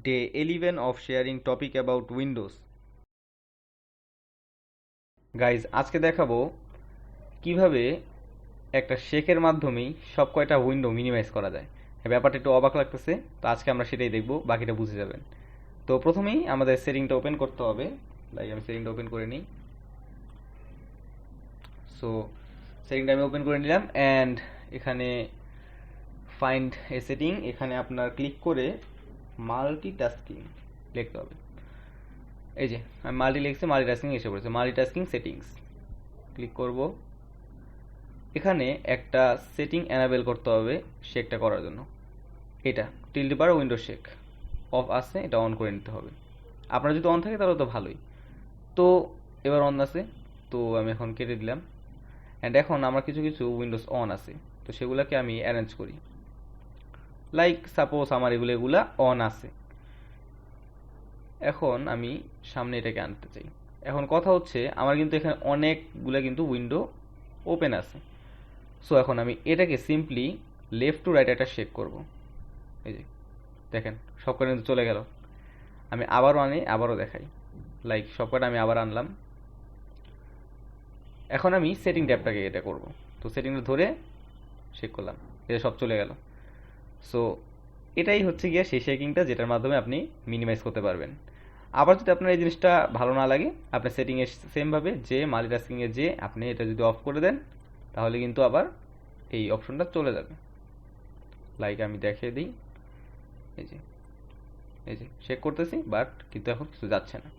Day 11 of sharing topic about Windows. Guys আজকে দেখাবো কিভাবে একটা শেকের মাধ্যমেই সব কয়টা উইন্ডো মিনিমাইজ করা যায়। ব্যাপারটা একটু অবাক লাগতেছে, তো আজকে আমরা সেটাই দেখব, বাকিটা বুঝে যাবেন। তো প্রথমেই আমাদের সেটিংটা ওপেন করতে হবে। আমি সেটিংটা ওপেন করে নিই। সো সেটিংটা আমি ওপেন করে নিলাম অ্যান্ড এখানে ফাইন্ড এ সেটিং, এখানে আপনার ক্লিক করে মাল্টিটাস্কিং লিখতে হবে। এই যে আমি মাল্টিটাস্কিং এসে পড়েছে, মাল্টিটাস্কিং সেটিংস ক্লিক করব। এখানে একটা সেটিং এনাবেল করতে হবে শেকটা করার জন্য। এটা টিল্ড বার উইন্ডো শেক অফ আছে, এটা অন করে নিতে হবে। আপনার যদি অন থাকে তাহলে তো ভালোই। তো এবার অন আছে, তো আমি এখন কেটে দিলাম। অ্যান্ড এখন আমার কিছু কিছু উইন্ডোজ অন আছে, তো সেগুলোকে আমি অ্যারেঞ্জ করি। সাপোজ আমার এগুলা অন আছে। এখন আমি সামনে এটাকে আনতে চাই। এখন কথা হচ্ছে আমার কিন্তু এখানে অনেকগুলা কিন্তু উইন্ডো ওপেন আছে। সো এখন আমি এটাকে সিম্পলি লেফট টু রাইট একটা শেক করব। এই যে দেখেন সবকটা কিন্তু চলে গেল। আমি আবারও আনি, আবারও দেখাই। সবকটা আমি আবার আনলাম। এখন আমি সেটিং ট্যাবটাকে এটা করব। তো সেটিংটা ধরে শেক করলাম, এটা সব চলে গেল। সো এটাই হচ্ছে গিয়ে সেই শেকিংটা যেটার মাধ্যমে আপনি মিনিমাইজ করতে পারবেন। আবার যদি আপনার এই জিনিসটা ভালো না লাগে, আপনি সেটিংয়ে সেমভাবে যে মাল্টিটাস্কিংয়ে যে আপনি এটা যদি অফ করে দেন, তাহলে কিন্তু আবার এই অপশনটা চলে যাবে। আমি দেখিয়ে দিই। এই যে এই যে চেক করতেছি, বাট কিন্তু এখন কিছু যাচ্ছে না।